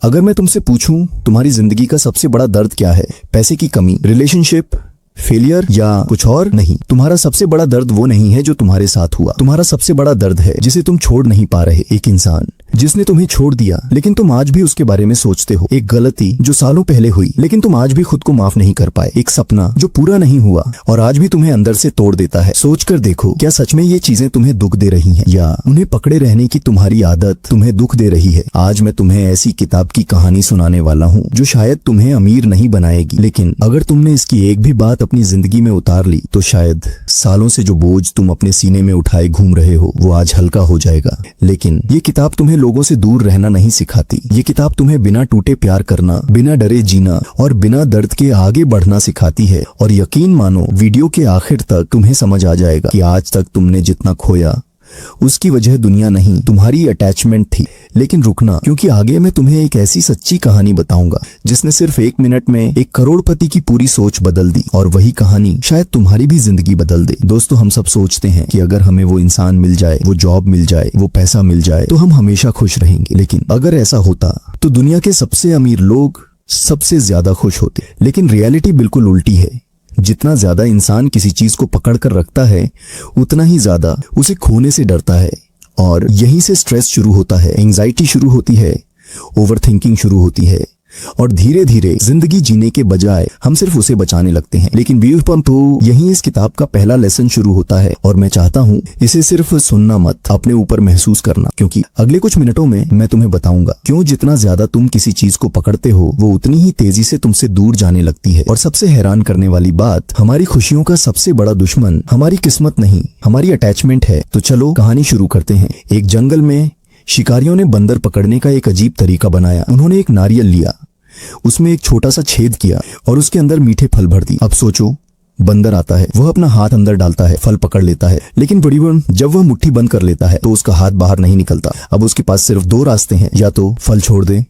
अगर मैं तुमसे पूछूं तुम्हारी जिंदगी का सबसे बड़ा दर्द क्या है, पैसे की कमी, रिलेशनशिप, फेलियर या कुछ और? नहीं, तुम्हारा सबसे बड़ा दर्द वो नहीं है जो तुम्हारे साथ हुआ। तुम्हारा सबसे बड़ा दर्द है जिसे तुम छोड़ नहीं पा रहे। एक इंसान जिसने तुम्हें छोड़ दिया लेकिन तुम आज भी उसके बारे में सोचते हो। एक गलती जो सालों पहले हुई लेकिन तुम आज भी खुद को माफ नहीं कर पाए। एक सपना जो पूरा नहीं हुआ और आज भी तुम्हें अंदर से तोड़ देता है। सोच कर देखो, क्या सच में ये चीजें तुम्हें दुख दे रही हैं या उन्हें पकड़े रहने की तुम्हारी आदत तुम्हें दुख दे रही है? आज मैं तुम्हें ऐसी किताब की कहानी सुनाने वाला हूँ जो शायद तुम्हें अमीर नहीं बनाएगी, लेकिन अगर तुमने इसकी एक भी बात अपनी जिंदगी में उतार ली तो शायद सालों से जो बोझ तुम अपने सीने में उठाए घूम रहे हो वो आज हल्का हो जाएगा। लेकिन ये किताब तुम्हें लोगों से दूर रहना नहीं सिखाती। ये किताब तुम्हें बिना टूटे प्यार करना, बिना डरे जीना और बिना दर्द के आगे बढ़ना सिखाती है। और यकीन मानो, वीडियो के आखिर तक तुम्हें समझ आ जाएगा कि आज तक तुमने जितना खोया उसकी वजह दुनिया नहीं, तुम्हारी अटैचमेंट थी। लेकिन रुकना, क्योंकि आगे मैं तुम्हें एक ऐसी सच्ची कहानी बताऊंगा जिसने सिर्फ 1 मिनट में एक करोड़पति की पूरी सोच बदल दी, और वही कहानी शायद तुम्हारी भी जिंदगी बदल दे। दोस्तों, हम सब सोचते हैं कि अगर हमें वो इंसान मिल जाए, वो जॉब मिल जाए, वो पैसा मिल जाए तो हम हमेशा खुश रहेंगे। लेकिन अगर ऐसा होता तो दुनिया के सबसे अमीर लोग सबसे ज्यादा खुश होते। लेकिन रियलिटी बिल्कुल उल्टी है। जितना ज्यादा इंसान किसी चीज को पकड़ कर रखता है उतना ही ज्यादा उसे खोने से डरता है, और यहीं से स्ट्रेस शुरू होता है, एंजाइटी शुरू होती है, ओवरथिंकिंग शुरू होती है, और धीरे धीरे जिंदगी जीने के बजाय हम सिर्फ उसे बचाने लगते हैं। लेकिन व्यूअर्स, तो यहीं इस किताब का पहला लेसन शुरू होता है, और मैं चाहता हूँ इसे सिर्फ सुनना मत, अपने ऊपर महसूस करना, क्योंकि अगले कुछ मिनटों में मैं तुम्हें बताऊंगा क्यों जितना ज्यादा तुम किसी चीज को पकड़ते हो वो उतनी ही तेजी से तुमसे दूर जाने लगती है। और सबसे हैरान करने वाली बात, हमारी खुशियों का सबसे बड़ा दुश्मन हमारी किस्मत नहीं, हमारी अटैचमेंट है। तो चलो कहानी शुरू करते हैं। एक जंगल में शिकारियों ने बंदर पकड़ने का एक अजीब तरीका बनाया। उन्होंने एक नारियल लिया, उसमें एक छोटा सा छेद किया और उसके अंदर मीठे फल भर दिए। अब सोचो, बंदर आता है, वह अपना हाथ अंदर डालता है, फल पकड़ लेता है, लेकिन जब वह मुट्ठी बंद कर लेता है तो उसका हाथ बाहर नहीं निकलता। अब उसके पास सिर्फ 2 रास्ते हैं, या तो फल छोड़ दे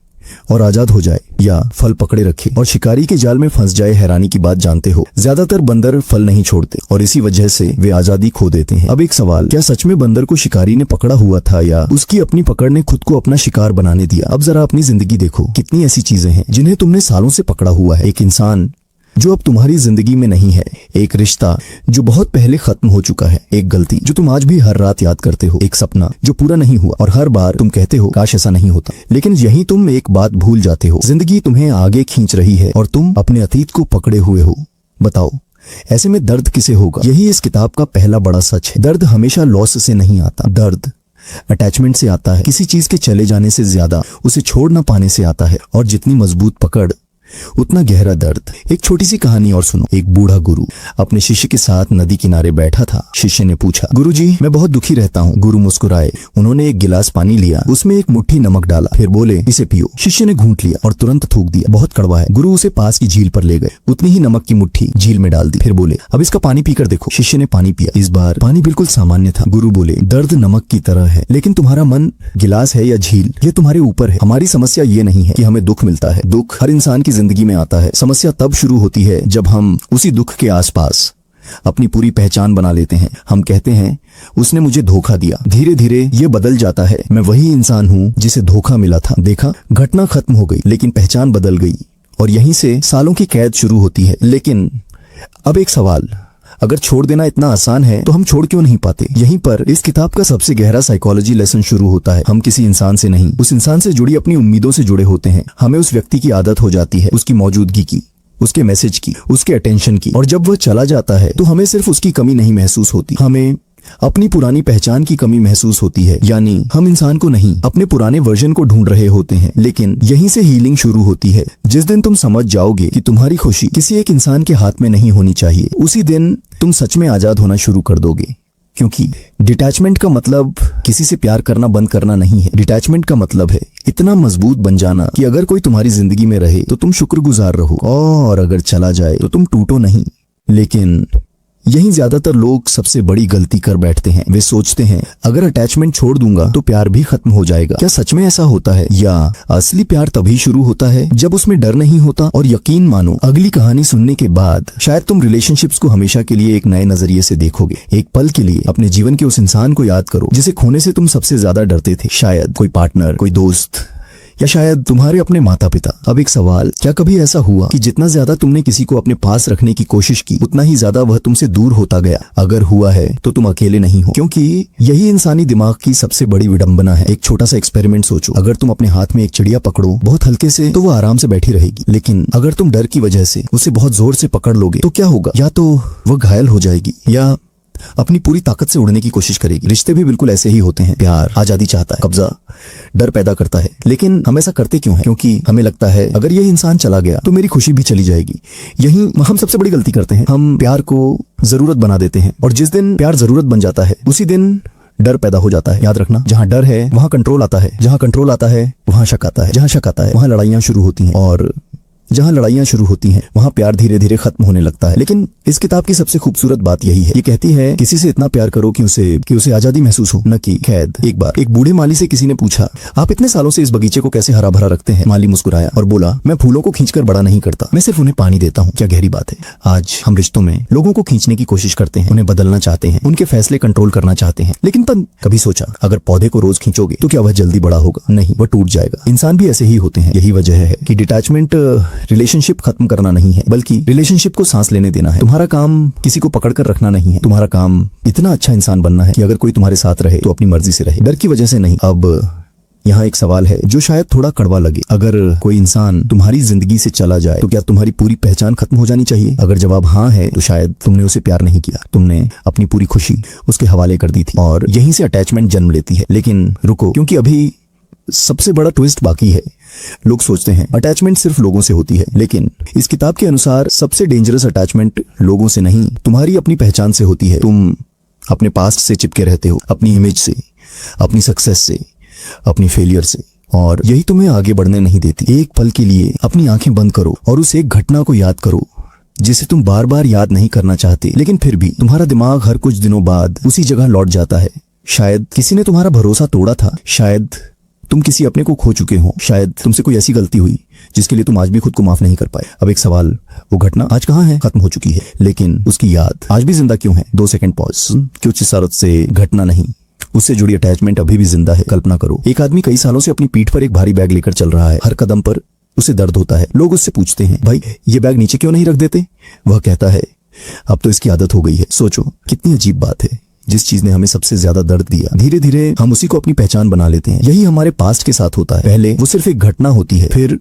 और आजाद हो जाए, या फल पकड़े रखे और शिकारी के जाल में फंस जाए। हैरानी की बात जानते हो, ज्यादातर बंदर फल नहीं छोड़ते और इसी वजह से वे आजादी खो देते हैं। अब एक सवाल, क्या सच में बंदर को शिकारी ने पकड़ा हुआ था या उसकी अपनी पकड़ ने खुद को अपना शिकार बनाने दिया? अब जरा अपनी जिंदगी देखो, कितनी ऐसी चीजें हैं जिन्हें तुमने सालों से पकड़ा हुआ है। एक इंसान जो अब तुम्हारी जिंदगी में नहीं है, एक रिश्ता जो बहुत पहले खत्म हो चुका है, एक गलती जो तुम आज भी हर रात याद करते हो, एक सपना जो पूरा नहीं हुआ और हर बार तुम कहते हो काश ऐसा नहीं होता। लेकिन यही तुम एक बात भूल जाते हो, जिंदगी तुम्हें आगे खींच रही है और तुम अपने अतीत को पकड़े हुए हो। बताओ, ऐसे में दर्द किसे होगा? यही इस किताब का पहला बड़ा सच है। दर्द हमेशा लॉस से नहीं आता, दर्द अटैचमेंट से आता है। किसी चीज के चले जाने से ज्यादा उसे छोड़ ना पाने से आता है, और जितनी मजबूत पकड़ उतना गहरा दर्द। एक छोटी सी कहानी और सुनो। एक बूढ़ा गुरु अपने शिष्य के साथ नदी किनारे बैठा था। शिष्य ने पूछा, गुरुजी, मैं बहुत दुखी रहता हूँ। गुरु मुस्कुराए, उन्होंने एक गिलास पानी लिया, उसमें एक मुट्ठी नमक डाला, फिर बोले, इसे पियो। शिष्य ने घूंट लिया और तुरंत थूक दिया, बहुत कड़वा है। गुरु उसे पास की झील पर ले गए, उतनी ही नमक की मुट्ठी झील में डाल दी, फिर बोले, अब इसका पानी पीकर देखो। शिष्य ने पानी पिया, इस बार पानी बिल्कुल सामान्य था। गुरु बोले, दर्द नमक की तरह है, लेकिन तुम्हारा मन गिलास है या झील, ये तुम्हारे ऊपर है। हमारी समस्या ये नहीं है कि हमें दुख मिलता है, दुख हर इंसान की जिंदगी में आता है। समस्या तब शुरू होती है जब हम उसी दुख के आसपास अपनी पूरी पहचान बना लेते हैं। हम कहते हैं, उसने मुझे धोखा दिया। धीरे धीरे ये बदल जाता है, मैं वही इंसान हूँ जिसे धोखा मिला था। देखा, घटना खत्म हो गई लेकिन पहचान बदल गई, और यहीं से सालों की कैद शुरू होती है। लेकिन अब एक सवाल, अगर छोड़ देना इतना आसान है तो हम छोड़ क्यों नहीं पाते? यहीं पर इस किताब का सबसे गहरा साइकोलॉजी लेसन शुरू होता है। हम किसी इंसान से नहीं, उस इंसान से जुड़ी अपनी उम्मीदों से जुड़े होते हैं। हमें उस व्यक्ति की आदत हो जाती है, उसकी मौजूदगी की, उसके मैसेज की, उसके अटेंशन की, और जब वह चला जाता है तो हमें सिर्फ उसकी कमी नहीं महसूस होती, हमें अपनी पुरानी पहचान की कमी महसूस होती है। यानी हम इंसान को नहीं, अपने पुराने वर्जन को ढूंढ रहे होते हैं। लेकिन यहीं से हीलिंग शुरू होती है। जिस दिन तुम समझ जाओगे कि तुम्हारी खुशी किसी एक इंसान के हाथ में नहीं होनी चाहिए, उसी दिन तुम सच में आजाद होना शुरू कर दोगे। क्योंकि डिटैचमेंट का मतलब किसी से प्यार करना बंद करना नहीं है। डिटैचमेंट का मतलब है इतना मजबूत बन जाना कि अगर कोई तुम्हारी जिंदगी में रहे तो तुम शुक्रगुजार रहो, और अगर चला जाए तो तुम टूटो नहीं। लेकिन यही ज्यादातर लोग सबसे बड़ी गलती कर बैठते हैं। वे सोचते हैं, अगर अटैचमेंट छोड़ दूंगा तो प्यार भी खत्म हो जाएगा। क्या सच में ऐसा होता है? या असली प्यार तभी शुरू होता है जब उसमें डर नहीं होता? और यकीन मानो, अगली कहानी सुनने के बाद शायद तुम रिलेशनशिप्स को हमेशा के लिए एक नए नजरिए से देखोगे। एक पल के लिए अपने जीवन के उस इंसान को याद करो जिसे खोने से तुम सबसे ज्यादा डरते थे। शायद कोई पार्टनर, कोई दोस्त, या शायद तुम्हारे अपने माता पिता। अब एक सवाल, क्या कभी ऐसा हुआ कि जितना ज्यादा तुमने किसी को अपने पास रखने की कोशिश की उतना ही ज्यादा वह तुमसे दूर होता गया? अगर हुआ है तो तुम अकेले नहीं हो, क्योंकि यही इंसानी दिमाग की सबसे बड़ी विडंबना है। एक छोटा सा एक्सपेरिमेंट सोचो, अगर तुम अपने हाथ में एक चिड़िया पकड़ो बहुत हल्के से तो वह आराम से बैठी रहेगी, लेकिन अगर तुम डर की वजह से उसे बहुत जोर से पकड़ लोगे तो क्या होगा? या तो वह घायल हो जाएगी या अपनी पूरी ताकत से उड़ने की कोशिश करेगी। रिश्ते भी बिल्कुल ऐसे ही होते हैं। प्यार आजादी चाहता है, कब्जा डर पैदा करता है, लेकिन हम ऐसा करते क्यों हैं? क्योंकि हमें लगता है अगर ये इंसान चला गया तो मेरी खुशी भी चली जाएगी। यही हम सबसे बड़ी गलती करते हैं। हम प्यार को जरूरत बना देते हैं, और जिस दिन प्यार जरूरत बन जाता है उसी दिन डर पैदा हो जाता है। याद रखना, जहाँ डर है वहाँ कंट्रोल आता है, जहाँ कंट्रोल आता है वहाँ शक आता है, जहाँ शक आता है वहाँ लड़ाइयाँ शुरू होती हैं, और जहाँ लड़ाइयाँ शुरू होती हैं वहाँ प्यार धीरे धीरे खत्म होने लगता है। लेकिन इस किताब की सबसे खूबसूरत बात यही है, ये कहती है किसी से इतना प्यार करो कि उसे आजादी महसूस हो, न कि कैद। एक बार एक बूढ़े माली से किसी ने पूछा, आप इतने सालों से इस बगीचे को कैसे हरा भरा रखते हैं? माली मुस्कुराया और बोला, मैं फूलों को खींचकर बड़ा नहीं करता, मैं सिर्फ उन्हें पानी देता हूँ। क्या गहरी बात है। आज हम रिश्तों में लोगों को खींचने की कोशिश करते हैं, उन्हें बदलना चाहते हैं, उनके फैसले कंट्रोल करना चाहते हैं, लेकिन तब कभी सोचा अगर पौधे को रोज खींचोगे तो क्या वह जल्दी बड़ा होगा? नहीं, वह टूट जाएगा। इंसान भी ऐसे ही होते हैं। यही वजह है कि डिटैचमेंट रिलेशनशिप खत्म करना नहीं है, बल्कि रिलेशनशिप को सांस लेने देना है। तुम्हारा काम किसी को पकड़कर रखना नहीं है, तुम्हारा काम इतना अच्छा इंसान बनना है कि अगर कोई तुम्हारे साथ रहे तो अपनी मर्जी से रहे, डर की वजह से नहीं। अब यहाँ एक सवाल है जो शायद थोड़ा कड़वा लगे, अगर कोई इंसान तुम्हारी जिंदगी से चला जाए तो क्या तुम्हारी पूरी पहचान खत्म हो जानी चाहिए? अगर जवाब हाँ है तो शायद तुमने उसे प्यार नहीं किया, तुमने अपनी पूरी खुशी उसके हवाले कर दी थी, और यहीं से अटैचमेंट जन्म लेती है। लेकिन रुको, क्योंकि अभी सबसे बड़ा ट्विस्ट बाकी है। लोग सोचते हैं अटैचमेंट सिर्फ लोगों से होती है, लेकिन इस किताब के अनुसार सबसे डेंजरस अटैचमेंट लोगों से नहीं, तुम्हारी अपनी पहचान से होती है। तुम अपने पास्ट से चिपके रहते हो, अपनी इमेज से, अपनी सक्सेस से, अपनी फेलियर से, और यही तुम्हें आगे बढ़ने नहीं देती। एक पल के लिए अपनी आंखें बंद करो और उस एक घटना को याद करो जिसे तुम बार बार याद नहीं करना चाहते, लेकिन फिर भी तुम्हारा दिमाग हर कुछ दिनों बाद उसी जगह लौट जाता है। शायद किसी ने तुम्हारा भरोसा तोड़ा था, शायद तुम किसी अपने को खो चुके हो, शायद तुमसे कोई ऐसी गलती हुई जिसके लिए तुम आज भी खुद को माफ नहीं कर पाए। अब एक सवाल, वो घटना आज कहाँ है? खत्म हो चुकी है, लेकिन उसकी याद आज भी जिंदा क्यों है? 2 सेकंड पॉज। कुछ शरत से घटना नहीं, उससे जुड़ी अटैचमेंट अभी भी जिंदा है। कल्पना करो, एक आदमी कई सालों से अपनी पीठ पर एक भारी बैग लेकर चल रहा है, हर कदम पर उसे दर्द होता है। लोग उससे पूछते हैं, भाई ये बैग नीचे क्यों नहीं रख देते? वह कहता है, अब तो इसकी आदत हो गई है। सोचो कितनी अजीब बात है, जिस चीज ने हमें सबसे ज्यादा दर्द दिया धीरे धीरे हम उसी को अपनी पहचान बना लेते हैं। यही हमारे पास्ट के साथ होता है। पहले वो सिर्फ एक घटना होती है, फिर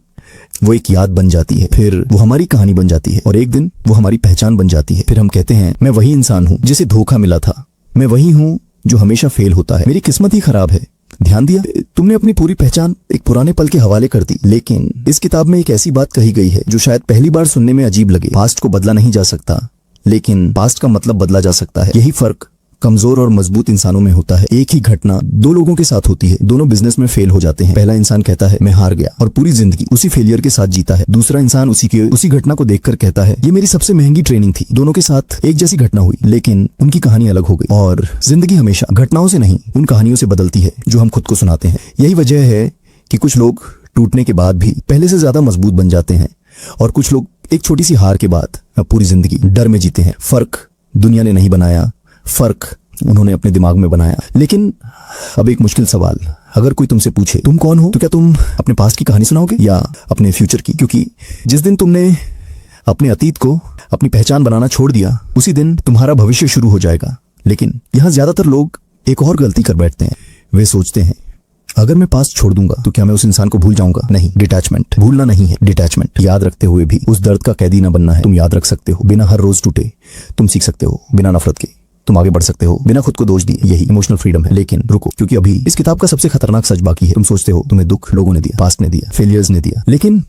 वो एक याद बन जाती है, फिर वो हमारी कहानी बन जाती है, और एक दिन वो हमारी पहचान बन जाती है। फिर हम कहते हैं, मैं वही इंसान हूँ जिसे धोखा मिला था, मैं वही हूँ जो हमेशा फेल होता है, मेरी किस्मत ही खराब है। ध्यान दिया, तुमने अपनी पूरी पहचान एक पुराने पल के हवाले कर दी। लेकिन इस किताब में एक ऐसी बात कही गई है जो शायद पहली बार सुनने में अजीब लगे। पास्ट को बदला नहीं जा सकता, लेकिन पास्ट का मतलब बदला जा सकता है। यही फर्क कमजोर और मजबूत इंसानों में होता है। एक ही घटना 2 लोगों के साथ होती है, दोनों बिजनेस में फेल हो जाते हैं। पहला इंसान कहता है मैं हार गया, और पूरी जिंदगी उसी फेलियर के साथ जीता है। दूसरा इंसान उसी घटना को देखकर कहता है ये मेरी सबसे महंगी ट्रेनिंग थी। दोनों के साथ एक जैसी घटना हुई, लेकिन उनकी कहानी अलग हो गई। और जिंदगी हमेशा घटनाओं से नहीं, उन कहानियों से बदलती है जो हम खुद को सुनाते हैं। यही वजह है कि कुछ लोग टूटने के बाद भी पहले से ज्यादा मजबूत बन जाते हैं, और कुछ लोग एक छोटी सी हार के बाद पूरी जिंदगी डर में जीते हैं। फर्क दुनिया ने नहीं बनाया, फर्क उन्होंने अपने दिमाग में बनाया। लेकिन अब एक मुश्किल सवाल, अगर कोई तुमसे पूछे तुम कौन हो, तो क्या तुम अपने पास्ट की कहानी सुनाओगे या अपने फ्यूचर की? क्योंकि जिस दिन तुमने अपने अतीत को अपनी पहचान बनाना छोड़ दिया, उसी दिन तुम्हारा भविष्य शुरू हो जाएगा। लेकिन यहाँ ज्यादातर लोग एक और गलती कर बैठते हैं। वे सोचते हैं अगर मैं पास्ट छोड़ दूंगा तो क्या मैं उस इंसान को भूल जाऊंगा? नहीं, डिटैचमेंट भूलना नहीं है, डिटैचमेंट। याद रखते हुए भी उस दर्द का कैदी न बनना है। तुम याद रख सकते हो, बिना हर रोज टूटे तुम सीख सकते हो, बिना नफरत के तुम आगे बढ़ सकते हो, बिना खुद को दोष दिए। यही इमोशनल फ्रीडम है। लेकिन रुको, क्योंकि अभी इस किताब का सबसे खतरनाक सच बाकी है। तुम सोचते हो तुम्हें दुख लोगों ने दिया, पास्ट ने दिया, फेलियर्स ने दिया, लेकिन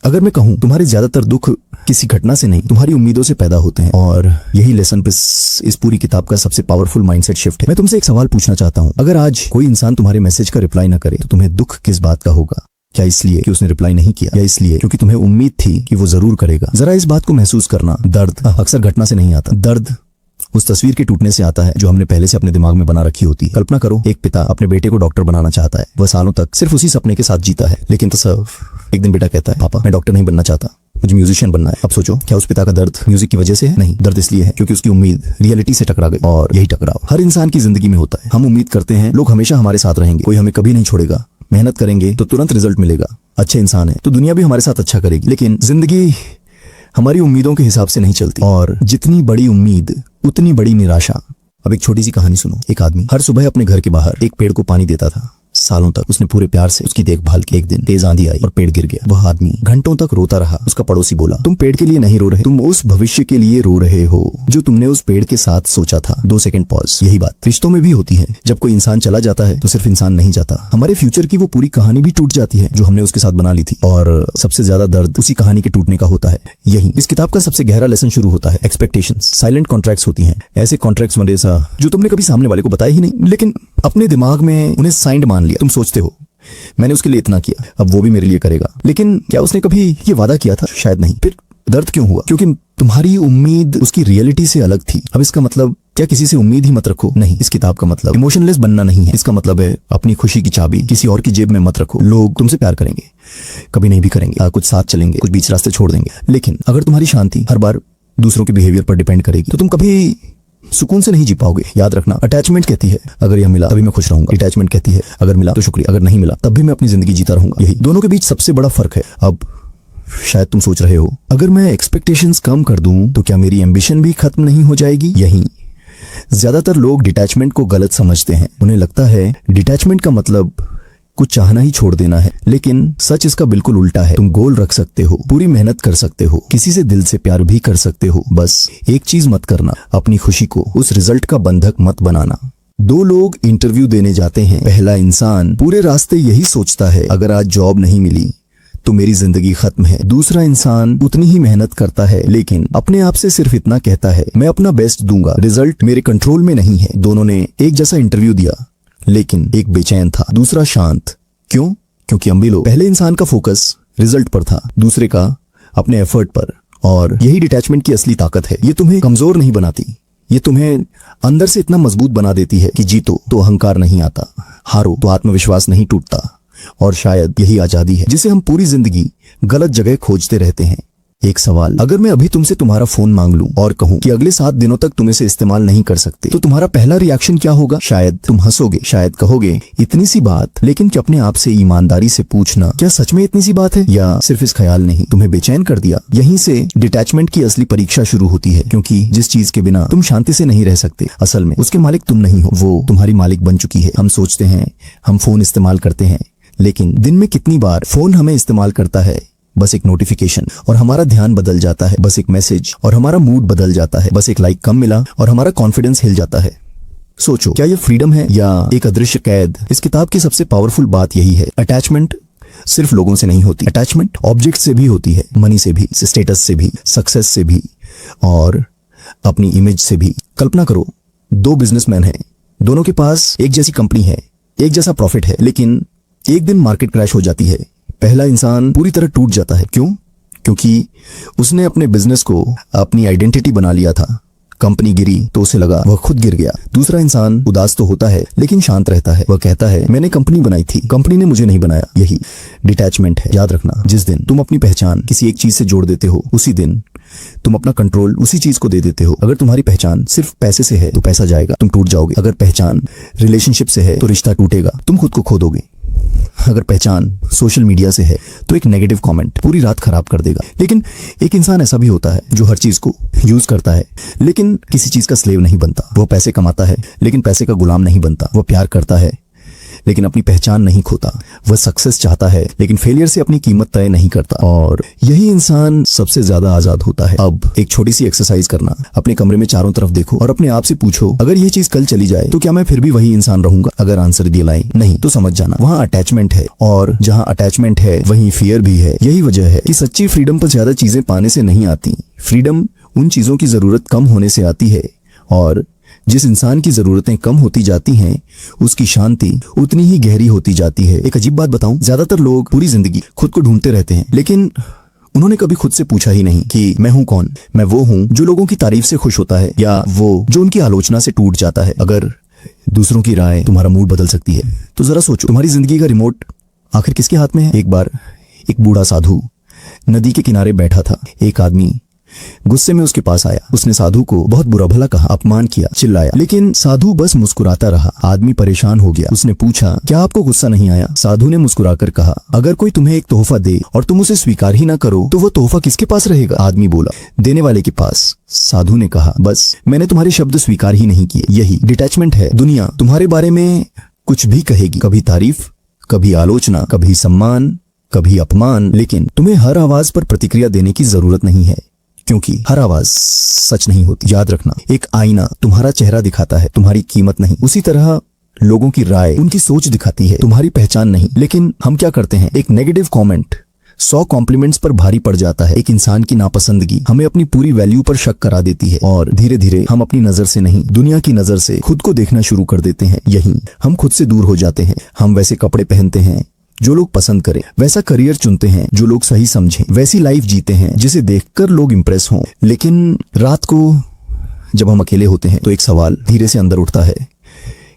अगर मैं कहूं तुम्हारे ज्यादातर दुख किसी घटना से नहीं, तुम्हारी उम्मीदों से पैदा होते हैं। और यही लेसन इस पूरी किताब का सबसे पावरफुल माइंडसेट शिफ्ट है। मैं तुमसे एक सवाल पूछना चाहता हूं, अगर आज कोई इंसान तुम्हारे मैसेज का रिप्लाई न करे तो तुम्हें दुख किस बात का होगा? क्या इसलिए कि उसने रिप्लाई नहीं किया, या इसलिए क्योंकि तुम्हें उम्मीद थी कि वो जरूर करेगा? जरा इस बात को महसूस करना, दर्द अक्सर घटना से नहीं आता, दर्द उस तस्वीर के टूटने से आता है जो हमने पहले से अपने दिमाग में बना रखी होती है। कल्पना करो, एक पिता अपने बेटे को डॉक्टर बनाना चाहता है। वह सालों तक सिर्फ उसी सपने के साथ जीता है, लेकिन तो सिर्फ एक दिन बेटा कहता है पापा मैं डॉक्टर नहीं बनना चाहता, मुझे म्यूजिशियन बनना है। अब सोचो, क्या उस पिता का दर्द म्यूजिक की वजह से है? नहीं, दर्द इसलिए है क्योंकि उसकी उम्मीद रियलिटी से टकरा गई। और यही टकराव हर इंसान की जिंदगी में होता है। हम उम्मीद करते हैं लोग हमेशा हमारे साथ रहेंगे, कोई हमें कभी नहीं छोड़ेगा, मेहनत करेंगे तो तुरंत रिजल्ट मिलेगा, अच्छे इंसान है तो दुनिया भी हमारे साथ अच्छा करेगी। लेकिन जिंदगी हमारी उम्मीदों के हिसाब से नहीं चलती, और जितनी बड़ी उम्मीद उतनी बड़ी निराशा। अब एक छोटी सी कहानी सुनो। एक आदमी हर सुबह अपने घर के बाहर एक पेड़ को पानी देता था। सालों तक उसने पूरे प्यार से उसकी देखभाल की। एक दिन तेज आंधी आई और पेड़ गिर गया। वह आदमी घंटों तक रोता रहा। उसका पड़ोसी बोला, तुम पेड़ के लिए नहीं रो रहे, तुम उस भविष्य के लिए रो रहे हो जो तुमने उस पेड़ के साथ सोचा था। 2 सेकंड पॉज। यही बात रिश्तों में भी होती है। जब कोई इंसान चला जाता है तो सिर्फ इंसान नहीं जाता, हमारे फ्यूचर की वो पूरी कहानी भी टूट जाती है जो हमने उसके साथ बना ली थी। और सबसे ज्यादा दर्द उसी कहानी के टूटने का होता है। यही इस किताब का सबसे गहरा लेसन शुरू होता है। एक्सपेक्टेशंस साइलेंट कॉन्ट्रैक्ट्स होती हैं। ऐसे कॉन्ट्रैक्ट्स मरेसा जो तुमने कभी सामने वाले को बताया ही नहीं, लेकिन अपने दिमाग में उन्हें साइंड मान लिया। तुम सोचते हो मैंने उसके लिए इतना किया, अब वो भी मेरे लिए करेगा। लेकिन क्या उसने कभी ये वादा किया था? शायद नहीं। फिर दर्द क्यों हुआ? क्योंकि तुम्हारी उम्मीद उसकी रियलिटी से अलग थी। अब इसका मतलब क्या किसी से उम्मीद ही मत रखो? नहीं। इस किताब का मतलब इमोशनलेस बनना नहीं है। इसका मतलब है अपनी खुशी की चाबी किसी और की जेब में मत रखो। लोग तुमसे प्यार करेंगे, कभी नहीं भी करेंगे, कुछ साथ चलेंगे, कुछ बीच रास्ते छोड़ देंगे। लेकिन अगर तुम्हारी शांति हर बार दूसरों के बिहेवियर पर डिपेंड करेगी तो तुम कभी सुकून से नहीं जी पाओगे। याद रखना, अटैचमेंट कहती है अगर यह मिला तभी मैं खुश रहूंगा। डिटैचमेंट कहती है अगर मिला तो शुक्रिया, अगर नहीं मिला तब भी मैं अपनी जिंदगी जीता रहूंगा। यही दोनों के बीच सबसे बड़ा फर्क है। अब शायद तुम सोच रहे हो, अगर मैं एक्सपेक्टेशंस कम कर दूं तो क्या मेरी एम्बिशन भी खत्म नहीं हो जाएगी? यही ज्यादातर लोग डिटैचमेंट को गलत समझते हैं। उन्हें लगता है डिटैचमेंट का मतलब कुछ चाहना ही छोड़ देना है, लेकिन सच इसका बिल्कुल उल्टा है। तुम गोल रख सकते हो, पूरी मेहनत कर सकते हो, किसी से दिल से प्यार भी कर सकते हो। बस एक चीज मत करना, अपनी खुशी को उस रिजल्ट का बंधक मत बनाना। 2 लोग इंटरव्यू देने जाते हैं। पहला इंसान पूरे रास्ते यही सोचता है, अगर आज जॉब नहीं मिली तो मेरी जिंदगी खत्म है। दूसरा इंसान उतनी ही मेहनत करता है, लेकिन अपने आप से सिर्फ इतना कहता है, मैं अपना बेस्ट दूंगा, रिजल्ट मेरे कंट्रोल में नहीं है। दोनों ने एक जैसा इंटरव्यू दिया, लेकिन एक बेचैन था, दूसरा शांत। क्यों? क्योंकि हम भी लोग, पहले इंसान का फोकस रिजल्ट पर था, दूसरे का अपने एफर्ट पर। और यही डिटैचमेंट की असली ताकत है। ये तुम्हें कमजोर नहीं बनाती, ये तुम्हें अंदर से इतना मजबूत बना देती है कि जीतो तो अहंकार नहीं आता, हारो तो आत्मविश्वास नहीं टूटता। और शायद यही आजादी है जिसे हम पूरी जिंदगी गलत जगह खोजते रहते हैं। एक सवाल, अगर मैं अभी तुमसे तुम्हारा फोन मांग लूं और कहूं कि अगले 7 दिनों तक तुम इसे इस्तेमाल नहीं कर सकते, तो तुम्हारा पहला रिएक्शन क्या होगा? शायद तुम हंसोगे, शायद कहोगे इतनी सी बात। लेकिन क्या अपने आप से ईमानदारी से पूछना, क्या सच में इतनी सी बात है या सिर्फ इस ख्याल ने ही तुम्हें बेचैन कर दिया? यहीं से डिटैचमेंट की असली परीक्षा शुरू होती है, क्योंकि जिस चीज के बिना तुम शांति से नहीं रह सकते, असल में उसके मालिक तुम नहीं हो, वो तुम्हारी मालिक बन चुकी है। हम सोचते हैं हम फोन इस्तेमाल करते हैं, लेकिन दिन में कितनी बार फोन हमें इस्तेमाल करता है? बस एक नोटिफिकेशन और हमारा ध्यान बदल जाता है, बस एक मैसेज और हमारा मूड बदल जाता है, बस एक लाइक कम मिला और हमारा कॉन्फिडेंस हिल जाता है। सोचो, क्या यह फ्रीडम है या एक अदृश्य कैद? इस किताब की सबसे पावरफुल बात यही है, अटैचमेंट सिर्फ लोगों से नहीं होती, अटैचमेंट ऑब्जेक्ट से भी होती है, मनी से भी, स्टेटस से भी, सक्सेस से भी, और अपनी इमेज से भी। कल्पना करो, 2 बिजनेसमैन हैं, दोनों के पास एक जैसी कंपनी है, एक जैसा प्रॉफिट है, लेकिन एक दिन मार्केट क्रैश हो जाती है। पहला इंसान पूरी तरह टूट जाता है। क्यों? क्योंकि उसने अपने बिजनेस को अपनी आइडेंटिटी बना लिया था। कंपनी गिरी तो उसे लगा वह खुद गिर गया। दूसरा इंसान उदास तो होता है, लेकिन शांत रहता है। वह कहता है, मैंने कंपनी बनाई थी, कंपनी ने मुझे नहीं बनाया। यही डिटैचमेंट है। याद रखना, जिस दिन तुम अपनी पहचान किसी एक चीज से जोड़ देते हो, उसी दिन तुम अपना कंट्रोल उसी चीज को दे देते हो। अगर तुम्हारी पहचान सिर्फ पैसे से है तो पैसा जाएगा, तुम टूट जाओगे। अगर पहचान रिलेशनशिप से है तो रिश्ता टूटेगा, तुम खुद को खो दोगे। अगर पहचान सोशल मीडिया से है तो एक नेगेटिव कमेंट पूरी रात खराब कर देगा। लेकिन एक इंसान ऐसा भी होता है जो हर चीज को यूज करता है, लेकिन किसी चीज का स्लेव नहीं बनता। वो पैसे कमाता है, लेकिन पैसे का गुलाम नहीं बनता। वो प्यार करता है, लेकिन अपनी पहचान नहीं खोता। वह सक्सेस चाहता है, लेकिन फेलियर से अपनी कीमत तय नहीं करता। और यही इंसान सबसे ज्यादा आजाद होता है। अब एक छोटी सी एक्सरसाइज करना, अपने कमरे में चारों तरफ देखो और अपने आप से पूछो, अगर ये चीज कल चली जाए तो क्या मैं फिर भी वही इंसान रहूंगा? अगर आंसर दिया नहीं तो समझ जाना वहां अटैचमेंट है, और जहां अटैचमेंट है वहीं फियर भी है। यही वजह है कि सच्ची फ्रीडम पर ज्यादा चीजें पाने से नहीं आती। फ्रीडम उन चीजों की जरूरत कम होने से आती है, और जिस इंसान की जरूरतें कम होती जाती हैं, उसकी शांति उतनी ही गहरी होती जाती है। एक अजीब बात बताऊं, ज्यादातर लोग पूरी जिंदगी खुद को ढूंढते रहते हैं, लेकिन उन्होंने कभी खुद से पूछा ही नहीं कि मैं हूं कौन? मैं वो हूं जो लोगों की तारीफ से खुश होता है, या वो जो उनकी आलोचना से टूट जाता है? अगर दूसरों की राय तुम्हारा मूड बदल सकती है, तो जरा सोचो, तुम्हारी जिंदगी का रिमोट आखिर किसके हाथ में है? एक बार एक बूढ़ा साधु नदी के किनारे बैठा था। एक आदमी गुस्से में उसके पास आया। उसने साधु को बहुत बुरा भला कहा, अपमान किया, चिल्लाया, लेकिन साधु बस मुस्कुराता रहा। आदमी परेशान हो गया। उसने पूछा, क्या आपको गुस्सा नहीं आया? साधु ने मुस्कुराकर कहा, अगर कोई तुम्हें एक तोहफा दे और तुम उसे स्वीकार ही ना करो तो वो तोहफा किसके पास रहेगा? आदमी बोला, देने वाले के पास। साधु ने कहा, बस मैंने तुम्हारे शब्द स्वीकार ही नहीं किए। यही डिटैचमेंट है। दुनिया तुम्हारे बारे में कुछ भी कहेगी, कभी तारीफ, कभी आलोचना, कभी सम्मान, कभी अपमान, लेकिन तुम्हें हर आवाज पर प्रतिक्रिया देने की जरूरत नहीं है, क्योंकि हर आवाज सच नहीं होती। याद रखना, एक आईना तुम्हारा चेहरा दिखाता है, तुम्हारी कीमत नहीं। उसी तरह लोगों की राय, उनकी सोच दिखाती है, तुम्हारी पहचान नहीं। लेकिन हम क्या करते हैं, एक नेगेटिव कमेंट 100 कॉम्प्लीमेंट्स पर भारी पड़ जाता है। एक इंसान की नापसंदगी हमें अपनी पूरी वैल्यू पर शक करा देती है और धीरे धीरे हम अपनी नजर से नहीं, दुनिया की नजर से खुद को देखना शुरू कर देते हैं। यही हम खुद से दूर हो जाते हैं। हम वैसे कपड़े पहनते हैं जो लोग पसंद करें, वैसा करियर चुनते हैं जो लोग सही समझें, वैसी लाइफ जीते हैं जिसे देखकर लोग इंप्रेस हों। लेकिन रात को जब हम अकेले होते हैं तो एक सवाल धीरे से अंदर उठता है,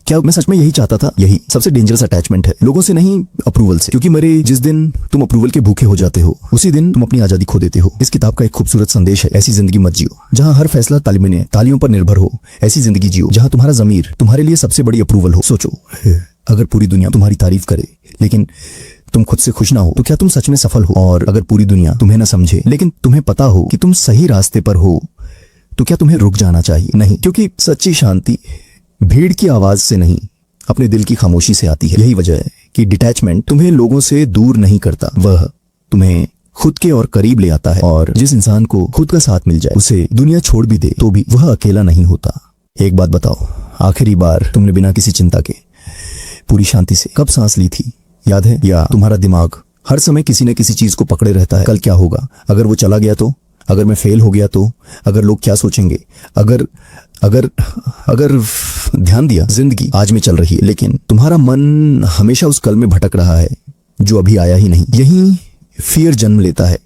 क्या मैं सच में यही चाहता था? यही सबसे डेंजरस अटैचमेंट है, लोगों से नहीं, अप्रूवल से। क्योंकि मेरे जिस दिन तुम अप्रूवल के भूखे हो जाते हो, उसी दिन तुम अपनी आजादी खो देते हो। इस किताब का एक खूबसूरत संदेश है, ऐसी जिंदगी मत जियो जहां हर फैसला तालियों पर निर्भर हो। ऐसी जिंदगी जियो जहां तुम्हारा ज़मीर तुम्हारे लिए सबसे बड़ी अप्रूवल हो। सोचो, अगर पूरी दुनिया तुम्हारी तारीफ करे लेकिन तुम खुद से खुश ना हो तो क्या तुम सच में सफल हो? और अगर पूरी दुनिया तुम्हें ना समझे लेकिन तुम्हें पता हो कि तुम सही रास्ते पर हो तो क्या तुम्हें रुक जाना चाहिए? नहीं, क्योंकि सच्ची शांति भीड़ की आवाज से नहीं, अपने दिल की खामोशी से आती है। यही वजह है कि डिटैचमेंट तुम्हें लोगों से दूर नहीं करता, वह तुम्हें खुद के और करीब ले आता है। और जिस इंसान को खुद का साथ मिल जाए, उसे दुनिया छोड़ भी दे तो भी वह अकेला नहीं होता। एक बात बताओ, आखिरी बार तुमने बिना किसी चिंता के पूरी शांति से कब सांस ली थी? याद है? या तुम्हारा दिमाग हर समय किसी न किसी चीज को पकड़े रहता है? कल क्या होगा? अगर वो चला गया तो? अगर मैं फेल हो गया तो? अगर लोग क्या सोचेंगे? अगर अगर अगर ध्यान दिया, जिंदगी आज में चल रही है लेकिन तुम्हारा मन हमेशा उस कल में भटक रहा है जो अभी आया ही नहीं। यही फियर जन्म लेता है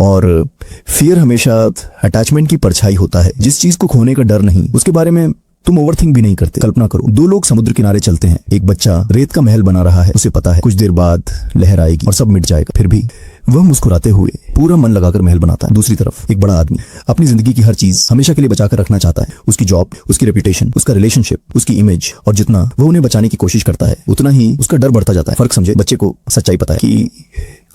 और फियर हमेशा अटैचमेंट की परछाई होता है। जिस चीज को खोने का डर नहीं, उसके बारे में तुम ओवरथिंक भी नहीं करते। कल्पना करो, दो लोग समुद्र किनारे चलते हैं। एक बच्चा रेत का महल बना रहा है, उसे पता है कुछ देर बाद लहर आएगी और सब मिट जाएगा, फिर भी वह मुस्कुराते हुए पूरा मन लगाकर महल बनाता है। दूसरी तरफ एक बड़ा आदमी अपनी जिंदगी की हर चीज हमेशा के लिए बचाकर रखना चाहता है। उसकी जॉब, उसकी रेपुटेशन, उसका रिलेशनशिप, उसकी इमेज, और जितना वह उन्हें बचाने की कोशिश करता है उतना ही उसका डर बढ़ता जाता है। फर्क समझे, बच्चे को सच्चाई पता है कि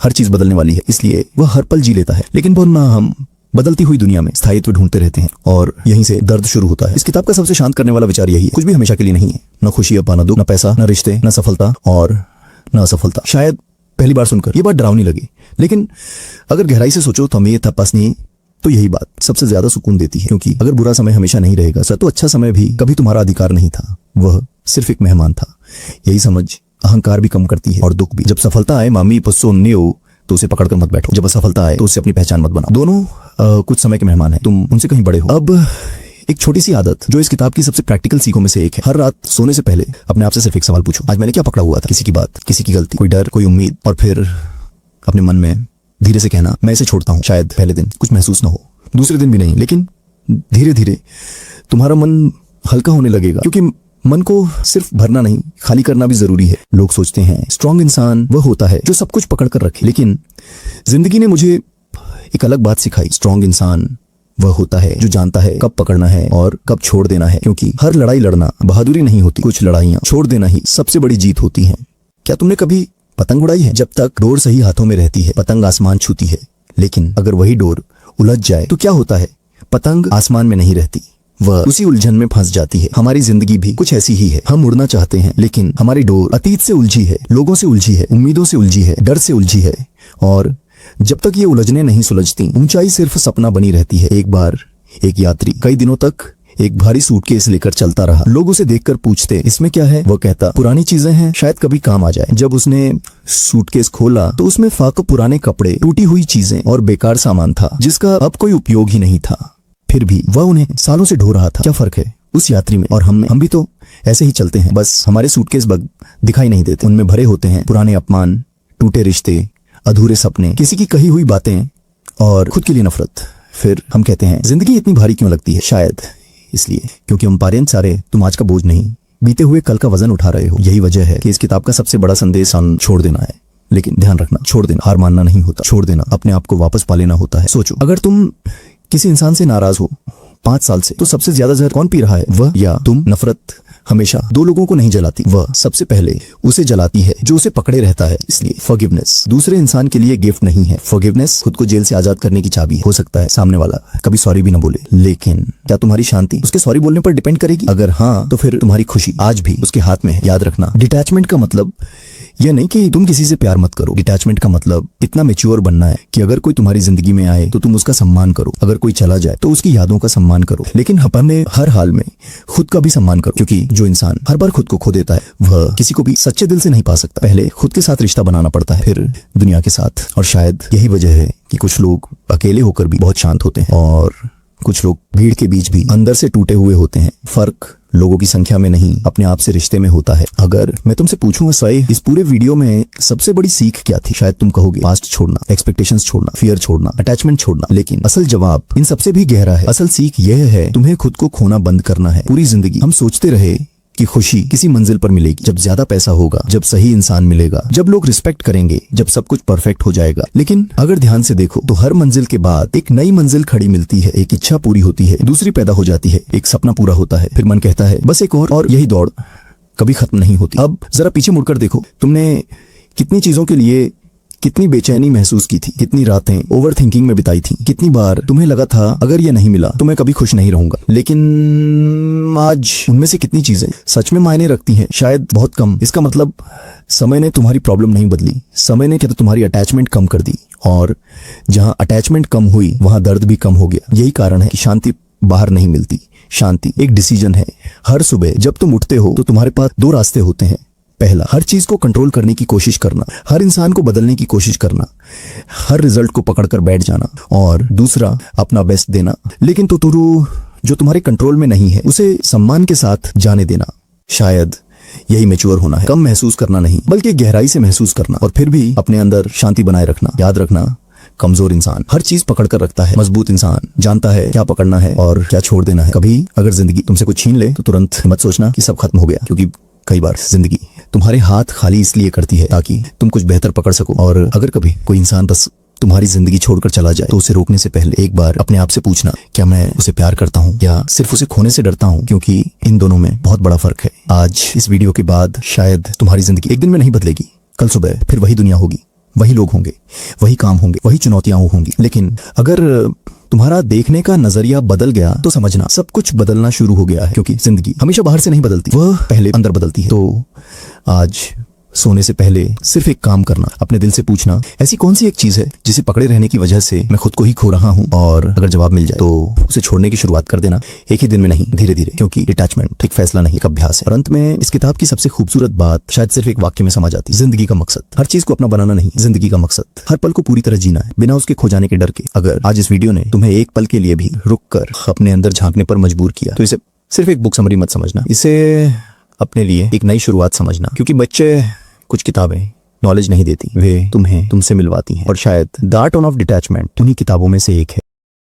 हर चीज बदलने वाली है, इसलिए वह हर पल जी लेता है। लेकिन वरना हम बदलती हुई दुनिया में स्थायित्व ढूंढते रहते हैं और यहीं से दर्द शुरू होता है। इस किताब का सबसे शांत करने वाला विचार यही है, कुछ भी हमेशा के लिए नहीं है। न खुशी, अब न दुख, न पैसा, न रिश्ते, न सफलता और न असफलता। शायद पहली बार सुनकर ये बात डरावनी लगे, लेकिन अगर गहराई से सोचो तो हमें तपासनी तो यही बात सबसे ज्यादा सुकून देती है। क्योंकि अगर बुरा समय हमेशा नहीं रहेगा सर, तो अच्छा समय भी कभी तुम्हारा अधिकार नहीं था, वह सिर्फ एक मेहमान था। यही समझ अहंकार भी कम करती है और दुख भी। जब सफलता आए मामी पस्सो नियो तो उसे पकड़कर मत बैठो, जब असफलता आए तो उससे अपनी पहचान मत बनाओ। दोनों कुछ समय के मेहमान हैं, तुम उनसे कहीं बड़े हो। अब एक छोटी सी आदत जो इस किताब की सबसे प्रैक्टिकल सीखों में से एक है, हर रात सोने से पहले अपने आप से सिर्फ एक सवाल पूछो, आज मैंने क्या पकड़ा हुआ था? किसी की बात, किसी की गलती, कोई डर, कोई उम्मीद? और फिर अपने मन में धीरे से कहना, मैं इसे छोड़ता हूँ। शायद पहले दिन कुछ महसूस ना हो, दूसरे दिन भी नहीं, लेकिन धीरे धीरे तुम्हारा मन हल्का होने लगेगा। क्योंकि मन को सिर्फ भरना नहीं, खाली करना भी जरूरी है। लोग सोचते हैं स्ट्रांग इंसान वह होता है जो सब कुछ पकड़ कर रखे, लेकिन जिंदगी ने मुझे एक अलग बात सिखाई। स्ट्रांग इंसान वह होता है जो जानता है कब पकड़ना है और कब छोड़ देना है। क्योंकि हर लड़ाई लड़ना बहादुरी नहीं होती, कुछ लड़ाइयां छोड़ देना ही सबसे बड़ी जीत होती हैं। क्या तुमने कभी पतंग उड़ाई है? जब तक डोर सही हाथों में रहती है पतंग आसमान छूती है, लेकिन अगर वही डोर उलझ जाए तो क्या होता है? पतंग आसमान में नहीं रहती, वह उसी उलझन में फंस जाती है। हमारी जिंदगी भी कुछ ऐसी ही है। हम उड़ना चाहते हैं लेकिन हमारी डोर अतीत से उलझी है, लोगों से उलझी है, उम्मीदों से उलझी है, डर से उलझी है। और जब तक ये उलझने नहीं सुलझती, ऊंचाई सिर्फ सपना बनी रहती है। एक बार एक यात्री कई दिनों तक एक भारी सूटकेस लेकर चलता रहा। लोग उसे देखकर पूछते, इसमें क्या है? वह कहता, पुरानी चीजें हैं, शायद कभी काम आ जाए। जब उसने सूटकेस खोला तो उसमें फाक पुराने कपड़े, टूटी हुई चीजें और बेकार सामान था जिसका अब कोई उपयोग ही नहीं था। फिर भी वह उन्हें सालों से ढो रहा था। क्या फर्क है उस यात्री में और हम में? हम भी तो ऐसे ही चलते हैं, बस हमारे सूटकेस दिखाई नहीं देते। उनमें भरे होते हैं पुराने अपमान, टूटे रिश्ते, अधूरे सपने, किसी की कही हुई बातें और खुद के लिए नफरत। फिर हम कहते हैं जिंदगी इतनी भारी क्यों लगती है? शायद इसलिए क्योंकि हम पारेंट सारे तुम आज का बोझ नहीं, बीते हुए कल का वजन उठा रहे हो। यही वजह है कि इस किताब का सबसे बड़ा संदेश छोड़ देना है। लेकिन ध्यान रखना, छोड़ देना हार मानना नहीं होता, छोड़ देना अपने आप को वापस पा लेना होता है। सोचो, अगर तुम किसी इंसान से नाराज हो 5 साल से, तो सबसे ज्यादा जहर कौन पी रहा है, वह या तुम? नफरत हमेशा दो लोगों को नहीं जलाती, वह सबसे पहले उसे जलाती है जो उसे पकड़े रहता है। इसलिए फॉरगिवनेस दूसरे इंसान के लिए गिफ्ट नहीं है। फॉरगिवनेस खुद को जेल से आजाद करने की चाबी है। हो सकता है सामने वाला कभी सॉरी भी ना बोले, लेकिन क्या तुम्हारी शांति उसके सॉरी बोलने पर डिपेंड करेगी? अगर हाँ, तो फिर तुम्हारी खुशी आज भी उसके हाथ में है। याद रखना, डिटैचमेंट का मतलब यह नहीं कि तुम किसी से प्यार मत करो। डिटैचमेंट का मतलब इतना मैच्योर बनना है कि अगर कोई तुम्हारी जिंदगी में आए तो तुम उसका सम्मान करो, अगर कोई चला जाए तो उसकी यादों का सम्मान करो, लेकिन अपने हर हाल में खुद का भी सम्मान करो, क्योंकि जो इंसान हर बार खुद को खो देता है वह किसी को भी सच्चे दिल से नहीं पा सकता। पहले खुद के साथ रिश्ता बनाना पड़ता है, फिर दुनिया के साथ। और शायद यही वजह है कि कुछ लोग अकेले होकर भी बहुत शांत होते हैं और कुछ लोग भीड़ के बीच भी अंदर से टूटे हुए होते हैं। फर्क लोगों की संख्या में नहीं, अपने आप से रिश्ते में होता है। अगर मैं तुमसे पूछूं सही, इस पूरे वीडियो में सबसे बड़ी सीख क्या थी? शायद तुम कहोगे पास्ट छोड़ना, एक्सपेक्टेशंस छोड़ना, फियर छोड़ना, अटैचमेंट छोड़ना, लेकिन असल जवाब इन सबसे भी गहरा है। असल सीख यह है तुम्हें खुद को खोना बंद करना है। पूरी जिंदगी हम सोचते रहे कि खुशी किसी मंजिल पर मिलेगी, जब ज्यादा पैसा होगा, जब सही इंसान मिलेगा, जब लोग रिस्पेक्ट करेंगे, जब सब कुछ परफेक्ट हो जाएगा। लेकिन अगर ध्यान से देखो तो हर मंजिल के बाद एक नई मंजिल खड़ी मिलती है, एक इच्छा पूरी होती है, दूसरी पैदा हो जाती है, एक सपना पूरा होता है, फिर मन कहता है बस एक और यही दौड़ कभी खत्म नहीं होती। अब जरा पीछे मुड़कर देखो, तुमने कितनी चीजों के लिए कितनी बेचैनी महसूस की थी, कितनी रातें ओवर थिंकिंग में बिताई थी, कितनी बार तुम्हें लगा था अगर ये नहीं मिला तो मैं कभी खुश नहीं रहूंगा। लेकिन आज उनमें से कितनी चीजें सच में मायने रखती हैं? शायद बहुत कम। इसका मतलब समय ने तुम्हारी प्रॉब्लम नहीं बदली, समय ने क्या तो तुम्हारी अटैचमेंट कम कर दी, और जहां अटैचमेंट कम हुई वहां दर्द भी कम हो गया। यही कारण है कि शांति बाहर नहीं मिलती। शांति एक डिसीजन है। हर सुबह जब तुम उठते हो तो तुम्हारे पास 2 रास्ते होते हैं। पहला, हर चीज को कंट्रोल करने की कोशिश करना, हर इंसान को बदलने की कोशिश करना, हर रिजल्ट को पकड़कर बैठ जाना, और दूसरा, अपना बेस्ट देना, लेकिन जो तुम्हारे कंट्रोल में नहीं है उसे सम्मान के साथ जाने देना। शायद यही मैच्योर होना है, कम महसूस करना नहीं बल्कि गहराई से महसूस करना, और फिर भी अपने अंदर शांति बनाए रखना। याद रखना, कमजोर इंसान हर चीज पकड़ कर रखता है, मजबूत इंसान जानता है क्या पकड़ना है और क्या छोड़ देना है। कभी अगर जिंदगी तुमसे कुछ छीन ले तो तुरंत मत सोचना कि सब खत्म हो गया, क्योंकि कई बार जिंदगी तुम्हारे हाथ खाली इसलिए करती है ताकि तुम कुछ बेहतर पकड़ सको। और अगर कभी कोई इंसान बस तुम्हारी जिंदगी छोड़कर चला जाए तो उसे रोकने से पहले एक बार अपने आप से पूछना, क्या मैं उसे प्यार करता हूँ या सिर्फ उसे खोने से डरता हूँ? क्योंकि इन दोनों में बहुत बड़ा फर्क है। आज इस वीडियो के बाद शायद तुम्हारी जिंदगी एक दिन में नहीं बदलेगी, कल सुबह फिर वही दुनिया होगी, वही लोग होंगे, वही काम होंगे, वही चुनौतियां होंगी। लेकिन अगर तुम्हारा देखने का नजरिया बदल गया तो समझना सब कुछ बदलना शुरू हो गया है, क्योंकि जिंदगी हमेशा बाहर से नहीं बदलती, वह पहले अंदर बदलती है। तो आज सोने से पहले सिर्फ एक काम करना, अपने दिल से पूछना, ऐसी कौन सी एक चीज है जिसे पकड़े रहने की वजह से मैं खुद को ही खो रहा हूँ? और अगर जवाब मिल जाए तो उसे छोड़ने की शुरुआत कर देना, एक ही दिन में नहीं, धीरे धीरे, क्योंकि डिटैचमेंट एक फैसला नहीं, एक अभ्यास है। और अंत में इस किताब की सबसे खूबसूरत बात शायद सिर्फ एक वाक्य में समझ आती, जिंदगी का मकसद हर चीज को अपना बनाना नहीं, जिंदगी का मकसद हर पल को पूरी तरह जीना है, बिना उसके खो जाने के डर के। अगर आज इस वीडियो ने तुम्हें एक पल के लिए भी रुक कर अपने अंदर झांकने पर मजबूर किया तो इसे सिर्फ एक बुक समरी मत समझना, इसे अपने लिए एक नई शुरुआत समझना। क्योंकि बच्चे कुछ किताबें नॉलेज नहीं देती, वे तुम्हें तुमसे मिलवाती हैं, और शायद द आर्ट ऑफ डिटैचमेंट उन्हीं किताबों में से एक है।